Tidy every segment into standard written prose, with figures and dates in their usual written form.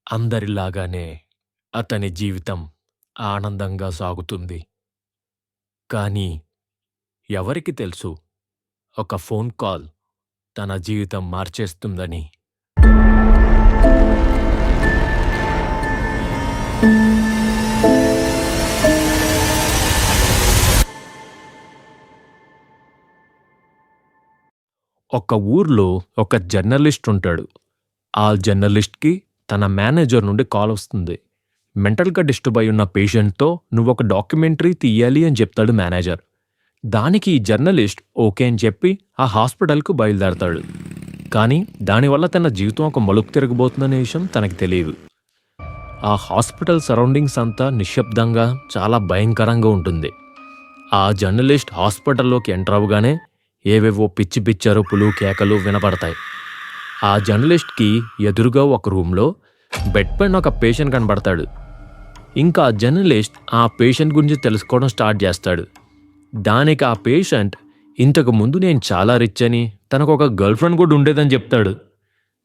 అందరిలాగానే అతని జీవితం ఆనందంగా సాగుతుంది. కానీ ఎవరికి తెలుసు, ఒక ఫోన్ కాల్ తన జీవితం మార్చేస్తుందని. ఒక ఊర్లో ఒక జర్నలిస్ట్ ఉంటాడు. ఆ జర్నలిస్ట్కి తన మేనేజర్ నుండి కాల్ వస్తుంది. మెంటల్గా డిస్టర్బ్ అయి ఉన్న పేషెంట్తో నువ్వు ఒక డాక్యుమెంటరీ తీయాలి అని చెప్తాడు మేనేజర్. దానికి ఈ జర్నలిస్ట్ ఓకే అని చెప్పి ఆ హాస్పిటల్కు బయలుదేరతాడు. కానీ దానివల్ల తన జీవితం ఒక మలుపు తిరగబోతుందనే విషయం తనకి తెలియదు. ఆ హాస్పిటల్ సరౌండింగ్స్ అంతా నిశ్శబ్దంగా చాలా భయంకరంగా ఉంటుంది. ఆ జర్నలిస్ట్ హాస్పిటల్లోకి ఎంటర్ అవగానే ఏవేవో పిచ్చి పిచ్చి అరుపులు కేకలు వినపడతాయి. ఆ జర్నలిస్ట్కి ఎదురుగా ఒక రూమ్లో బెడ్ పైన ఒక పేషెంట్ కనబడతాడు. ఇంకా ఆ జర్నలిస్ట్ ఆ పేషెంట్ గురించి తెలుసుకోవడం స్టార్ట్ చేస్తాడు. దానికి ఆ పేషెంట్ ఇంతకు ముందు నేను చాలా రిచ్ అని, తనకు ఒక గర్ల్ ఫ్రెండ్ కూడా ఉండేదని చెప్తాడు.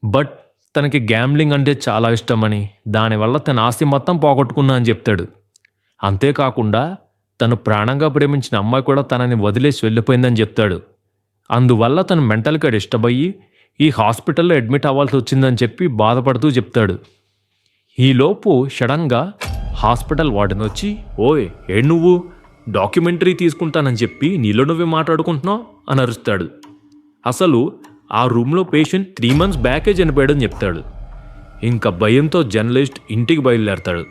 బట్ తనకి గ్యాంబ్లింగ్ అంటే చాలా ఇష్టమని, దానివల్ల తన ఆస్తి మొత్తం పోగొట్టుకున్నా అని చెప్తాడు. అంతేకాకుండా తను ప్రాణంగా ప్రేమించిన అమ్మాయి కూడా తనని వదిలేసి వెళ్ళిపోయిందని చెప్తాడు. అందువల్ల తను మెంటల్గా డిస్టర్బ్ అయ్యి ఈ హాస్పిటల్లో అడ్మిట్ అవ్వాల్సి వచ్చిందని చెప్పి బాధపడుతూ చెప్తాడు. ఈలోపు సడన్గా హాస్పిటల్ వార్డెన్ వచ్చి, ఓయ్ నువ్వు డాక్యుమెంటరీ తీసుకుంటానని చెప్పి నీలో నువ్వే మాట్లాడుకుంటున్నావు అని అరుస్తాడు. అసలు ఆ రూమ్లో పేషెంట్ 3 months బ్యాకే చనిపోయాడని చెప్తాడు. ఇంకా భయంతో జర్నలిస్ట్ ఇంటికి బయలుదేరతాడు.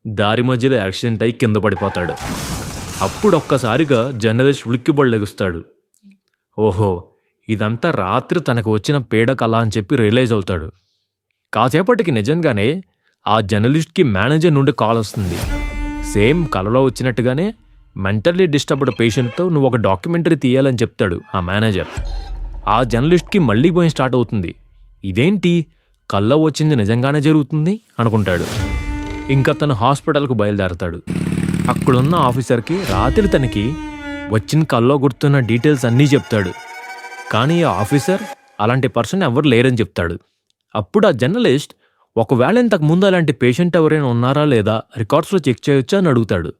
దారి మధ్యలో యాక్సిడెంట్ అయి కింద పడిపోతాడు. అప్పుడు ఒక్కసారిగా జర్నలిస్ట్ ఉలిక్కిబడలెగుస్తాడు. ఓహో, ఇదంతా రాత్రి తనకు వచ్చిన పీడ కళ అని చెప్పి రియలైజ్ అవుతాడు. కాసేపటికి నిజంగానే ఆ జర్నలిస్ట్కి మేనేజర్ నుండి కాల్ వస్తుంది. సేమ్ కళలో వచ్చినట్టుగానే మెంటల్లీ డిస్టర్బ్డ్ పేషెంట్తో నువ్వు ఒక డాక్యుమెంటరీ తీయాలని చెప్తాడు ఆ మేనేజర్. ఆ జర్నలిస్ట్కి మళ్ళీ భయం స్టార్ట్ అవుతుంది. ఇదేంటి, కల్లో వచ్చింది నిజంగానే జరుగుతుంది అనుకుంటాడు. ఇంకా తను హాస్పిటల్కు బయలుదేరతాడు. అక్కడున్న ఆఫీసర్కి రాత్రి తనకి వచ్చిన కల్లో గుర్తున్న డీటెయిల్స్ అన్నీ చెప్తాడు. కానీ ఆ ఆఫీసర్ అలాంటి పర్సన్ ఎవరు లేరని చెప్తాడు. అప్పుడు ఆ జర్నలిస్ట్ ఒకవేళ ఇంతకు ముందు అలాంటి పేషెంట్ ఎవరైనా ఉన్నారా లేదా రికార్డ్స్లో చెక్ చేయొచ్చా అని అడుగుతాడు.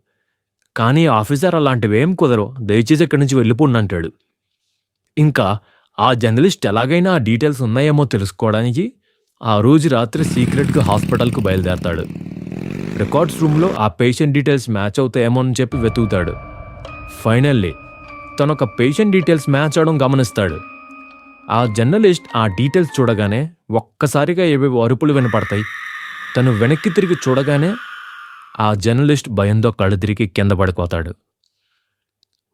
కానీ ఆఫీసర్ అలాంటివి ఏం కుదరవు, దయచేసి ఇక్కడి నుంచి వెళ్ళిపోండి అంటాడు. ఇంకా ఆ జర్నలిస్ట్ ఎలాగైనా ఆ డీటెయిల్స్ ఉన్నాయేమో తెలుసుకోవడానికి ఆ రోజు రాత్రి సీక్రెట్గా హాస్పిటల్కు బయలుదేరతాడు. రికార్డ్స్ రూమ్లో ఆ పేషెంట్ డీటెయిల్స్ మ్యాచ్ అవుతాయేమో అని చెప్పి వెతుకుతాడు. ఫైనల్లీ తను ఒక పేషెంట్ డీటెయిల్స్ మ్యాచ్ అవడం గమనిస్తాడు. ఆ జర్నలిస్ట్ ఆ డీటెయిల్స్ చూడగానే ఒక్కసారిగా ఏవేవో అరుపులు వినపడతాయి. తను వెనక్కి తిరిగి చూడగానే ఆ జర్నలిస్ట్ భయంతో కళ్ళు తిరిగి కింద పడిపోతాడు.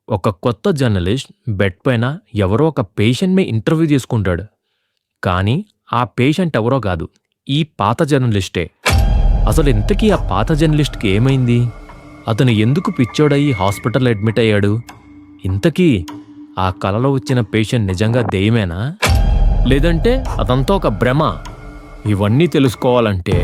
ఒక కొత్త జర్నలిస్ట్ బెడ్ పైన ఎవరో ఒక పేషెంట్ని ఇంటర్వ్యూ చేసుకుంటాడు. కానీ ఆ పేషెంట్ ఎవరో కాదు, ఈ పాత జర్నలిస్టే. అసలు ఇంతకీ ఆ పాత జర్నలిస్ట్కి ఏమైంది? అతను ఎందుకు పిచ్చోడయ్యి హాస్పిటల్ అడ్మిట్ అయ్యాడు? ఇంతకీ ఆ కలలో వచ్చిన పేషెంట్ నిజంగా దెయ్యమేనా, లేదంటే అదంతా ఒక భ్రమ? ఇవన్నీ తెలుసుకోవాలంటే